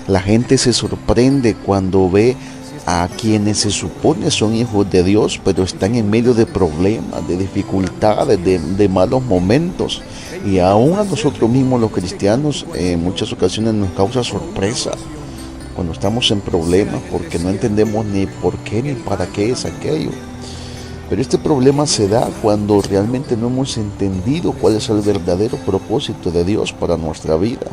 La gente se sorprende cuando ve a quienes se supone son hijos de Dios, pero están en medio de problemas, de dificultades, de malos momentos. Y aún a nosotros mismos los cristianos en muchas ocasiones nos causa sorpresa cuando estamos en problemas porque no entendemos ni por qué ni para qué es aquello. Pero este problema se da cuando realmente no hemos entendido cuál es el verdadero propósito de Dios para nuestra vida,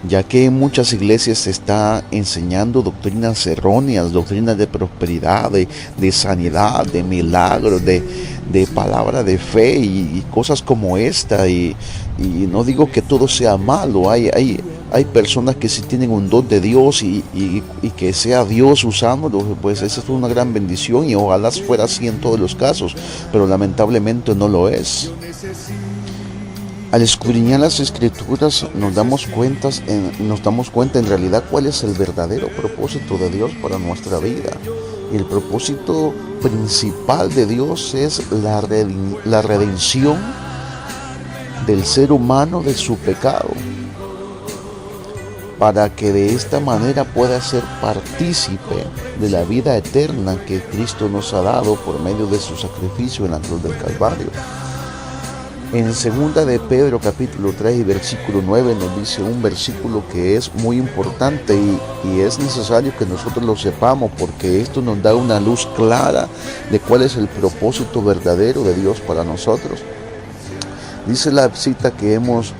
ya que en muchas iglesias se está enseñando doctrinas erróneas, doctrinas de prosperidad, de sanidad, de milagros, de palabra de fe y cosas como esta. Y no digo que todo sea malo, hay personas que sí tienen un don de Dios y que sea Dios usándolo, pues esa es una gran bendición y ojalá fuera así en todos los casos, pero lamentablemente no lo es. Al escudriñar las escrituras nos damos cuenta en realidad cuál es el verdadero propósito de Dios para nuestra vida. Y el propósito principal de Dios es la redención del ser humano de su pecado, para que de esta manera pueda ser partícipe de la vida eterna que Cristo nos ha dado por medio de su sacrificio en la cruz del Calvario. En 2 de Pedro capítulo 3 y versículo 9 nos dice un versículo que es muy importante y es necesario que nosotros lo sepamos, porque esto nos da una luz clara de cuál es el propósito verdadero de Dios para nosotros. Dice la cita que hemos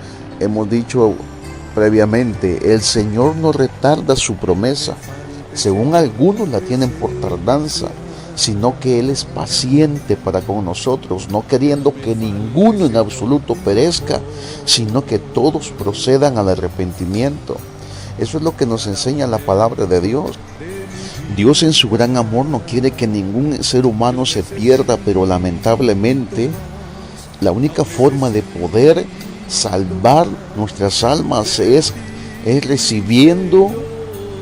dicho previamente: el Señor no retarda su promesa, según algunos la tienen por tardanza, sino que Él es paciente para con nosotros, no queriendo que ninguno en absoluto perezca, sino que todos procedan al arrepentimiento. Eso es lo que nos enseña la palabra de Dios. Dios en su gran amor no quiere que ningún ser humano se pierda, pero lamentablemente la única forma de poder salvar nuestras almas es recibiendo,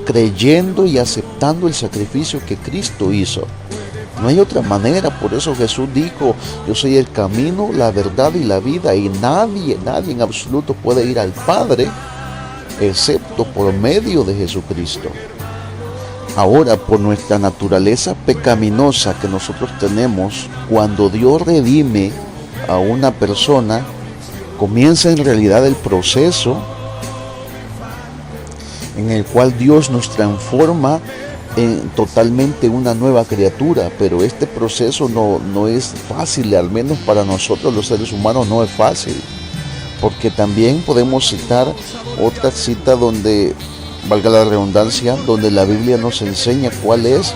creyendo y aceptando el sacrificio que Cristo hizo. No hay otra manera. Por eso Jesús dijo: yo soy el camino, la verdad y la vida, y nadie en absoluto puede ir al Padre excepto por medio de Jesucristo. Ahora, por nuestra naturaleza pecaminosa que nosotros tenemos, cuando Dios redime a una persona, comienza en realidad el proceso en el cual Dios nos transforma en totalmente una nueva criatura. Pero este proceso no es fácil, al menos para nosotros los seres humanos no es fácil, porque también podemos citar otra cita donde, valga la redundancia, donde la Biblia nos enseña cuál es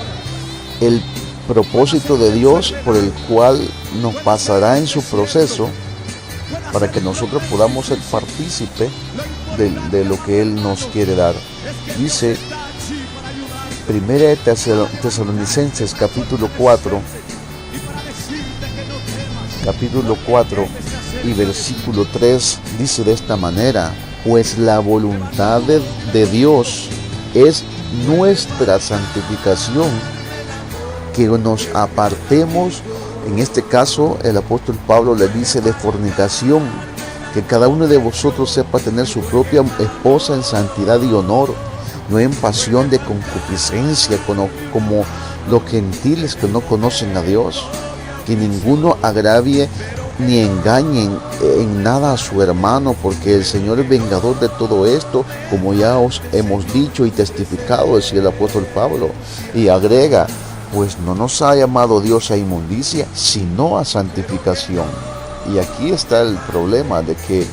el propósito de Dios por el cual nos pasará en su proceso, para que nosotros podamos ser partícipe de lo que Él nos quiere dar. Dice 1 Tesalonicenses capítulo 4 y versículo 3, dice de esta manera: pues la voluntad de Dios es nuestra santificación, que nos apartemos. En este caso el apóstol Pablo le dice de fornicación, que cada uno de vosotros sepa tener su propia esposa en santidad y honor, no en pasión de concupiscencia como los gentiles que no conocen a Dios. Que ninguno agravie ni engañe en nada a su hermano, porque el Señor es vengador de todo esto, como ya os hemos dicho y testificado, decía el apóstol Pablo. Y agrega: pues no nos ha llamado Dios a inmundicia, sino a santificación. Y aquí está el problema, de que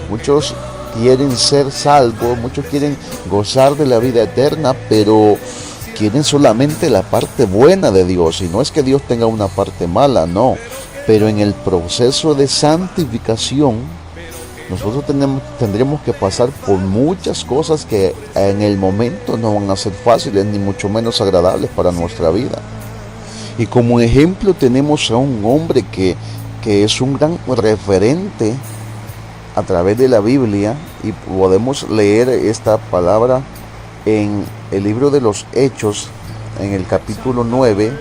muchos quieren ser salvos, muchos quieren gozar de la vida eterna, pero quieren solamente la parte buena de Dios. Y no es que Dios tenga una parte mala, no. Pero en el proceso de santificación, nosotros tendremos que pasar por muchas cosas que en el momento no van a ser fáciles, ni mucho menos agradables para nuestra vida. Y como ejemplo tenemos a un hombre que es un gran referente a través de la Biblia, y podemos leer esta palabra en el libro de los Hechos, en el capítulo 9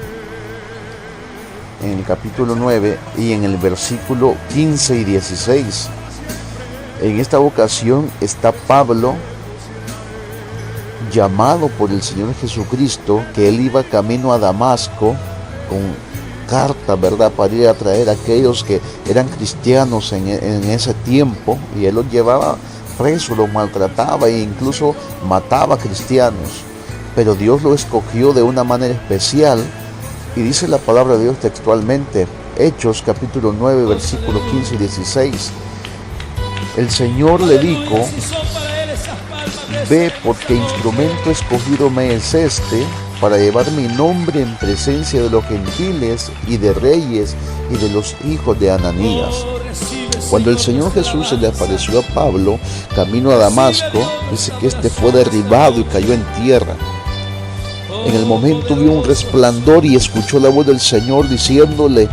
y en el versículo 15 y 16. En esta ocasión está Pablo llamado por el Señor Jesucristo, que él iba camino a Damasco con carta, ¿verdad?, para ir a traer a aquellos que eran cristianos en ese tiempo, y él los llevaba presos, los maltrataba e incluso mataba a cristianos. Pero Dios lo escogió de una manera especial, y dice la palabra de Dios textualmente, Hechos capítulo 9, versículos 15 y 16. El Señor le dijo: ve, porque instrumento escogido me es este, para llevar mi nombre en presencia de los gentiles y de reyes y de los hijos de Ananías. Cuando el Señor Jesús se le apareció a Pablo camino a Damasco, dice que este fue derribado y cayó en tierra. En el momento vio un resplandor y escuchó la voz del Señor diciéndole: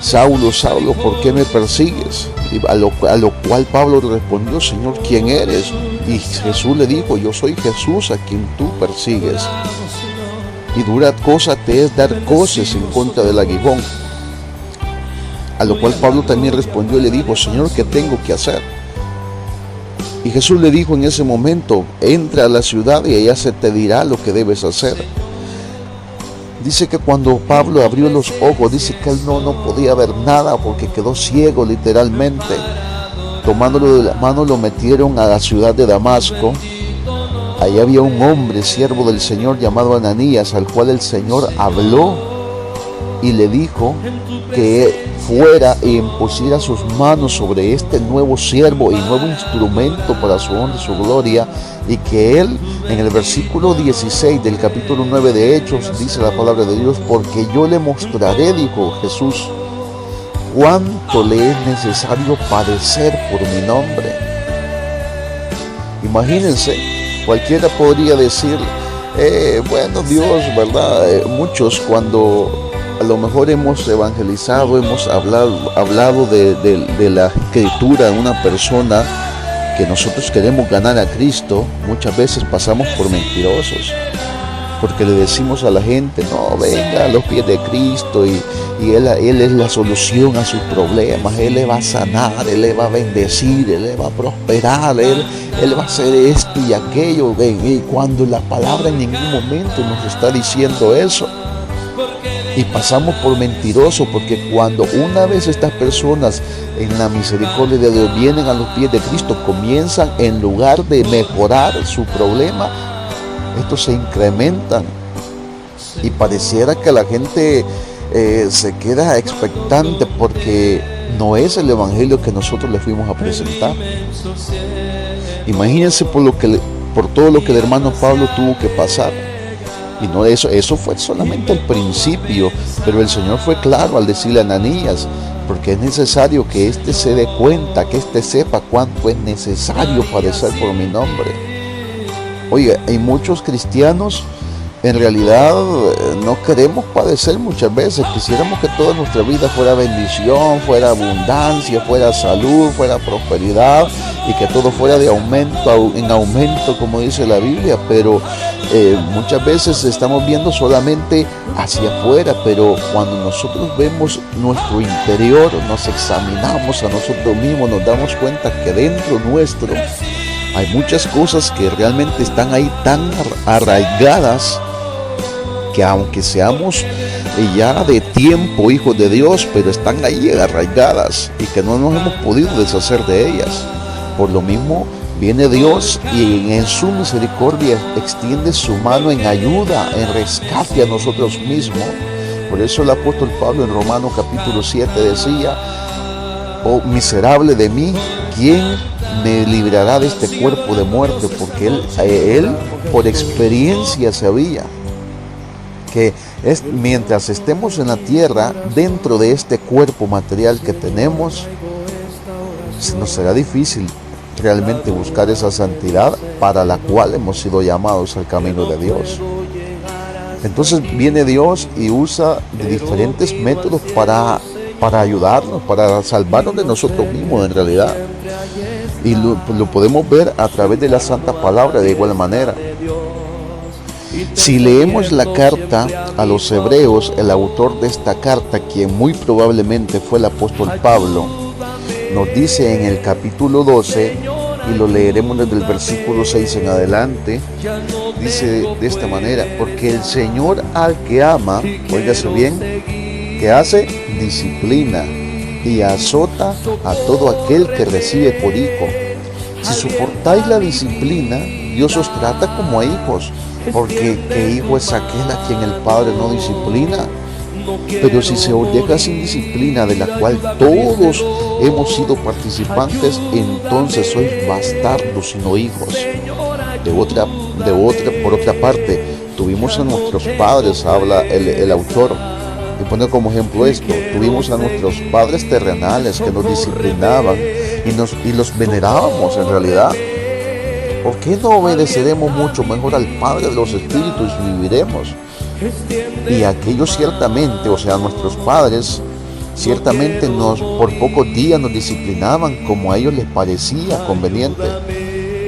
Saulo, Saulo, ¿por qué me persigues? Y a lo cual Pablo le respondió: Señor, ¿quién eres? Y Jesús le dijo: yo soy Jesús a quien tú persigues. Y dura cosa te es dar coces en contra del aguijón. A lo cual Pablo también respondió y le dijo: Señor, ¿qué tengo que hacer? Y Jesús le dijo en ese momento: entra a la ciudad y allá se te dirá lo que debes hacer. Dice que cuando Pablo abrió los ojos, dice que él no podía ver nada porque quedó ciego literalmente. Tomándolo de la mano lo metieron a la ciudad de Damasco. Allí había un hombre, siervo del Señor, llamado Ananías, al cual el Señor habló y le dijo que fuera y impusiera sus manos sobre este nuevo siervo y nuevo instrumento para su honra y su gloria, y que él, en el versículo 16 del capítulo 9 de Hechos, dice la palabra de Dios: porque yo le mostraré, dijo Jesús, cuánto le es necesario padecer por mi nombre. Imagínense, cualquiera podría decir, bueno, Dios, ¿verdad? Muchos cuando a lo mejor hemos evangelizado, hemos hablado de la escritura de una persona que nosotros queremos ganar a Cristo, muchas veces pasamos por mentirosos, porque le decimos a la gente: no, venga a los pies de Cristo y él es la solución a sus problemas, Él le va a sanar, Él le va a bendecir, Él le va a prosperar, Él va a hacer esto y aquello, y cuando la palabra en ningún momento nos está diciendo eso. Y pasamos por mentirosos, porque cuando una vez estas personas en la misericordia de Dios vienen a los pies de Cristo, comienzan, en lugar de mejorar su problema, estos se incrementan, y pareciera que la gente se queda expectante porque no es el evangelio que nosotros le fuimos a presentar. Imagínense por todo lo que el hermano Pablo tuvo que pasar. Y no eso fue solamente el principio, pero el Señor fue claro al decirle a Ananías: porque es necesario que éste se dé cuenta, que éste sepa cuánto es necesario padecer por mi nombre. Oiga, hay muchos cristianos en realidad no queremos padecer muchas veces. Quisiéramos que toda nuestra vida fuera bendición, fuera abundancia, fuera salud, fuera prosperidad, y que todo fuera de aumento en aumento, como dice la Biblia, pero muchas veces estamos viendo solamente hacia afuera, pero cuando nosotros vemos nuestro interior, nos examinamos a nosotros mismos, nos damos cuenta que dentro nuestro hay muchas cosas que realmente están ahí tan arraigadas, que aunque seamos ya de tiempo hijos de Dios, pero están ahí arraigadas y que no nos hemos podido deshacer de ellas. Por lo mismo viene Dios y en su misericordia extiende su mano en ayuda, en rescate a nosotros mismos. Por eso el apóstol Pablo en Romanos capítulo 7 decía: oh miserable de mí, ¿quién me librará de este cuerpo de muerte? Porque él por experiencia sabía que mientras estemos en la tierra, dentro de este cuerpo material que tenemos, nos será difícil realmente buscar esa santidad para la cual hemos sido llamados al camino de Dios. Entonces viene Dios y usa de diferentes métodos para ayudarnos, para salvarnos de nosotros mismos en realidad. Y lo podemos ver a través de la Santa Palabra de igual manera. Si leemos la carta a los Hebreos, el autor de esta carta, quien muy probablemente fue el apóstol Pablo, nos dice en el capítulo 12, y lo leeremos desde el versículo 6 en adelante. Dice de esta manera: porque el Señor al que ama, óigase bien, ¿qué hace? Disciplina y azota a todo aquel que recibe por hijo. Si soportáis la disciplina, Dios os trata como a hijos, porque ¿qué hijo es aquel a quien el Padre no disciplina? Pero si se os deja sin disciplina, de la cual todos hemos sido participantes, entonces sois bastardos y no hijos. Por otra parte, tuvimos a nuestros padres, habla el autor, y pone como ejemplo esto: tuvimos a nuestros padres terrenales que nos disciplinaban y los venerábamos en realidad. ¿Por qué no obedeceremos mucho mejor al Padre de los Espíritus y viviremos? Y aquellos ciertamente, o sea, nuestros padres, ciertamente por pocos días nos disciplinaban como a ellos les parecía conveniente.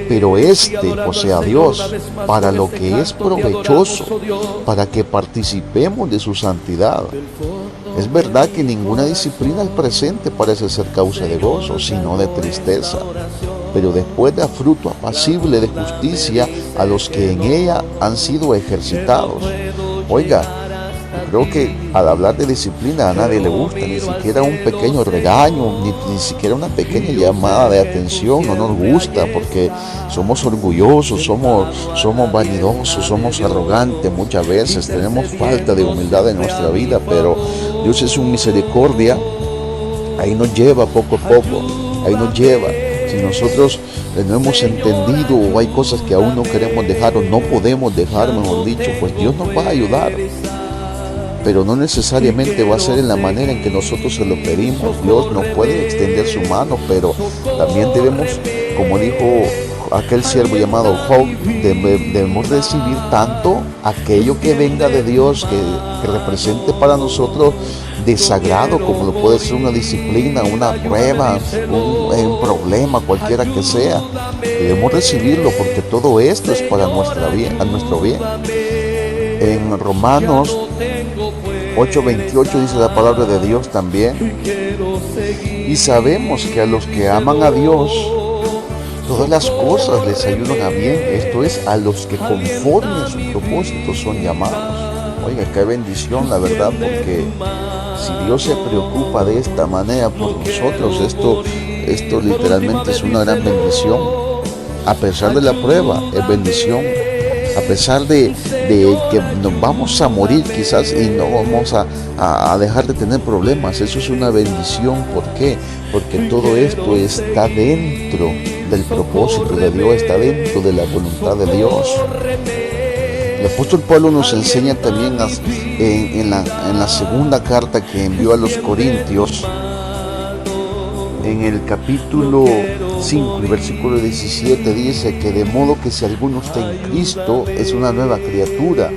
Pero o sea, Dios, para lo que es provechoso, para que participemos de su santidad. Es verdad que ninguna disciplina al presente parece ser causa de gozo, sino de tristeza, pero después da fruto apacible de justicia a los que en ella han sido ejercitados. Oiga, creo que al hablar de disciplina a nadie le gusta, ni siquiera un pequeño regaño, ni siquiera una pequeña llamada de atención no nos gusta, porque somos orgullosos, somos vanidosos, somos arrogantes muchas veces, tenemos falta de humildad en nuestra vida, pero Dios es su misericordia, ahí nos lleva poco a poco, ahí nos lleva. Si nosotros no hemos entendido o hay cosas que aún no queremos dejar o no podemos dejar, mejor dicho, pues Dios nos va a ayudar. Pero no necesariamente va a ser en la manera en que nosotros se lo pedimos. Dios nos puede extender su mano, pero también debemos, como dijo aquel siervo llamado Job, debemos recibir tanto aquello que venga de Dios, que represente para nosotros desagrado, como lo puede ser una disciplina, una prueba, un problema, cualquiera que sea. Debemos recibirlo, porque todo esto es para nuestro bien. En Romanos 8:28 dice la palabra de Dios también: y sabemos que a los que aman a Dios, todas las cosas les ayudan a bien, esto es, a los que conforme a su propósito son llamados. Oiga, qué bendición, la verdad, porque si Dios se preocupa de esta manera por nosotros, esto literalmente es una gran bendición. A pesar de la prueba, es bendición. A pesar de que nos vamos a morir quizás y no vamos a dejar de tener problemas, eso es una bendición. ¿Por qué? Porque todo esto está dentro del propósito de Dios, está dentro de la voluntad de Dios. El apóstol Pablo nos enseña también en la segunda carta que envió a los Corintios, en el capítulo 5, el versículo 17, dice que de modo que si alguno está en Cristo, es una nueva criatura.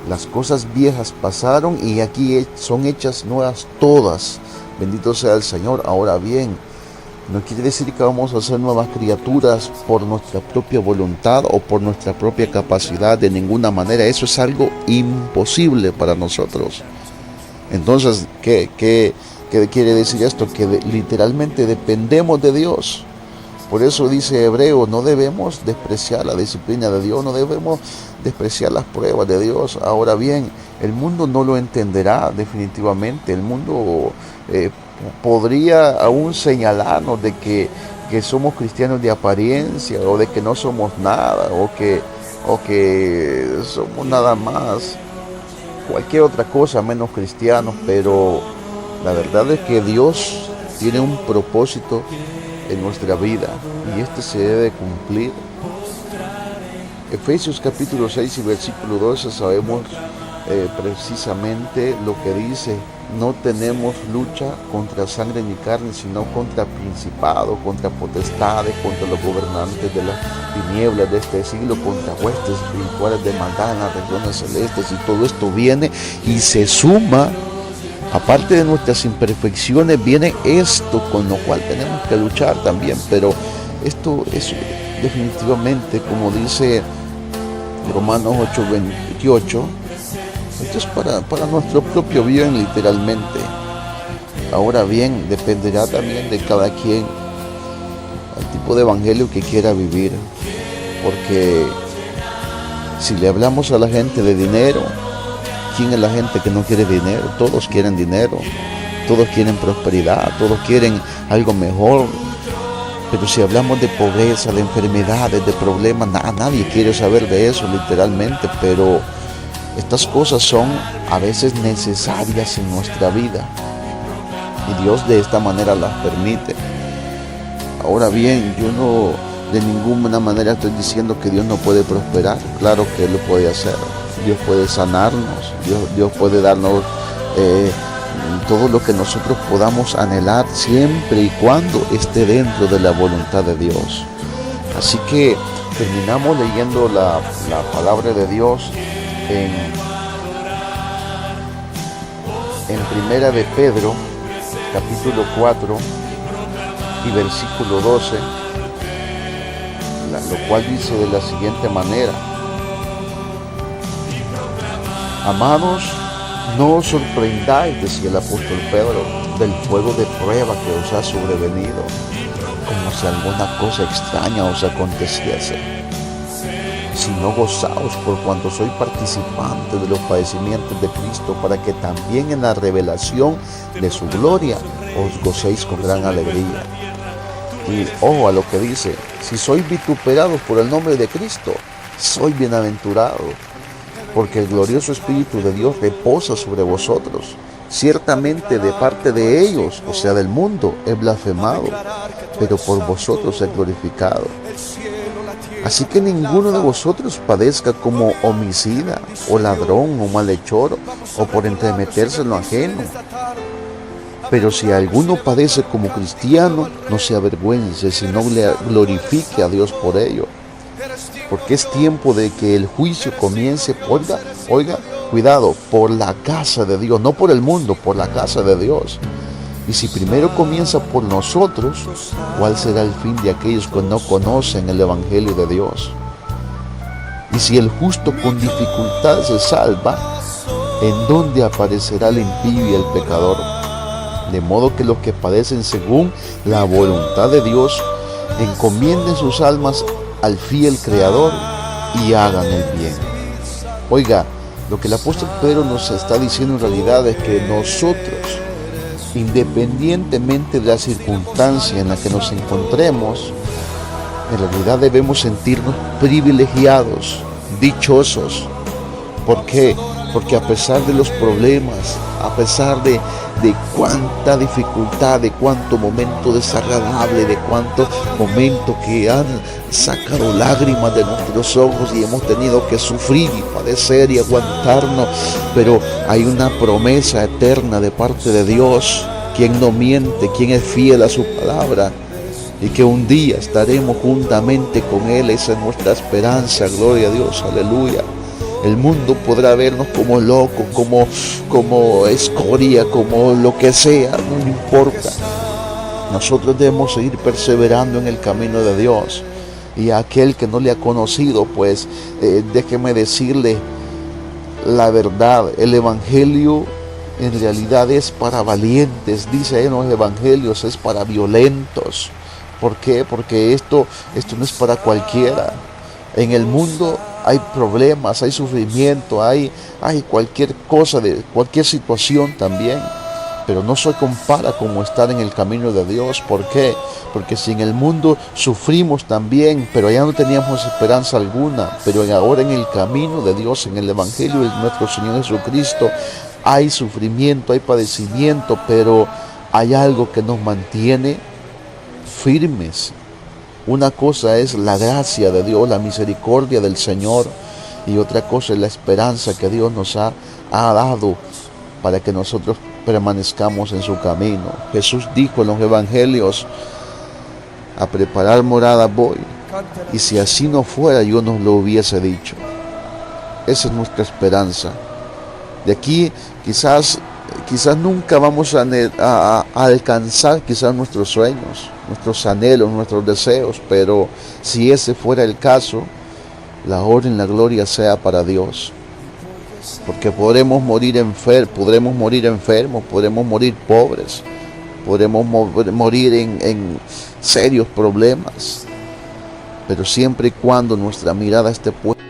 Las cosas viejas pasaron y aquí son hechas nuevas todas. Bendito sea el Señor. Ahora bien, no quiere decir que vamos a ser nuevas criaturas por nuestra propia voluntad o por nuestra propia capacidad, de ninguna manera. Eso es algo imposible para nosotros. Entonces, ¿qué quiere decir esto? Que literalmente dependemos de Dios. Por eso dice Hebreo, no debemos despreciar la disciplina de Dios, no debemos despreciar las pruebas de Dios. Ahora bien, el mundo no lo entenderá definitivamente. El mundo podría aún señalarnos de que somos cristianos de apariencia, o de que no somos nada, o que somos nada más, cualquier otra cosa menos cristianos, pero la verdad es que Dios tiene un propósito en nuestra vida y este se debe cumplir. Efesios capítulo 6 y versículo 12 sabemos precisamente lo que dice: no tenemos lucha contra sangre ni carne, sino contra principados, contra potestades, contra los gobernantes de las tinieblas de este siglo, contra huestes espirituales de maldad en las regiones celestes. Y todo esto viene y se suma, aparte de nuestras imperfecciones, viene esto con lo cual tenemos que luchar también. Pero esto es definitivamente, como dice Romanos 8:28, esto es para nuestro propio bien, literalmente. Ahora bien, dependerá también de cada quien. tipo de evangelio que quiera vivir, porque si le hablamos a la gente de dinero, ¿quién es la gente que no quiere dinero? Todos quieren dinero, todos quieren prosperidad, todos quieren algo mejor. Pero si hablamos de pobreza, de enfermedades, de problemas, nadie quiere saber de eso literalmente, pero estas cosas son a veces necesarias en nuestra vida y Dios de esta manera las permite. Ahora bien, yo no de ninguna manera estoy diciendo que Dios no puede prosperar. Claro que Él lo puede hacer. Dios puede sanarnos, Dios puede darnos todo lo que nosotros podamos anhelar, siempre y cuando esté dentro de la voluntad de Dios. Así que terminamos leyendo la palabra de Dios en Primera de Pedro, capítulo 4 y versículo 12, lo cual dice de la siguiente manera: amados, no os sorprendáis, decía el apóstol Pedro, del fuego de prueba que os ha sobrevenido, como si alguna cosa extraña os aconteciese, sino gozaos por cuanto sois participantes de los padecimientos de Cristo, para que también en la revelación de su gloria os gocéis con gran alegría. Y ojo a lo que dice: si sois vituperados por el nombre de Cristo, sois bienaventurados, porque el glorioso Espíritu de Dios reposa sobre vosotros. Ciertamente de parte de ellos, o sea del mundo, es blasfemado, pero por vosotros es glorificado. Así que ninguno de vosotros padezca como homicida, o ladrón, o malhechor, o por entremeterse en lo ajeno. Pero si alguno padece como cristiano, no se avergüence, sino le glorifique a Dios por ello. Porque es tiempo de que el juicio comience, oiga, cuidado, por la casa de Dios, no por el mundo, por la casa de Dios. Y si primero comienza por nosotros, ¿cuál será el fin de aquellos que no conocen el Evangelio de Dios? Y si el justo con dificultad se salva, ¿en dónde aparecerá el impío y el pecador? De modo que los que padecen según la voluntad de Dios, encomienden sus almas al fiel Creador y hagan el bien. Oiga, lo que el apóstol Pedro nos está diciendo en realidad es que nosotros, independientemente de la circunstancia en la que nos encontremos, en realidad debemos sentirnos privilegiados, dichosos. ¿Por qué? Porque a pesar de los problemas, a pesar de cuánta dificultad, de cuánto momento desagradable, de cuánto momento que han sacado lágrimas de nuestros ojos y hemos tenido que sufrir y padecer y aguantarnos, pero hay una promesa eterna de parte de Dios, quien no miente, quien es fiel a su palabra, y que un día estaremos juntamente con Él. Esa es nuestra esperanza, gloria a Dios, aleluya. El mundo podrá vernos como locos, como escoria, como lo que sea, no importa. Nosotros debemos seguir perseverando en el camino de Dios. Y a aquel que no le ha conocido, pues déjeme decirle la verdad. El Evangelio en realidad es para valientes, dice en los Evangelios, es para violentos. ¿Por qué? Porque esto no es para cualquiera. En el mundo hay problemas, hay sufrimiento, hay cualquier cosa, de cualquier situación también. Pero no se compara como estar en el camino de Dios. ¿Por qué? Porque si en el mundo sufrimos también, pero allá no teníamos esperanza alguna. Pero ahora en el camino de Dios, en el Evangelio de nuestro Señor Jesucristo, hay sufrimiento, hay padecimiento, pero hay algo que nos mantiene firmes. Una cosa es la gracia de Dios, la misericordia del Señor, y otra cosa es la esperanza que Dios nos ha dado para que nosotros permanezcamos en su camino. Jesús dijo en los Evangelios: a preparar morada voy, y si así no fuera, yo no lo hubiese dicho. Esa es nuestra esperanza. De aquí quizás nunca vamos a alcanzar quizás nuestros sueños, nuestros anhelos, nuestros deseos, pero si ese fuera el caso, la honra y la gloria sea para Dios. Porque podremos morir enfermos, podremos morir pobres, podremos morir serios problemas, pero siempre y cuando nuestra mirada esté puesta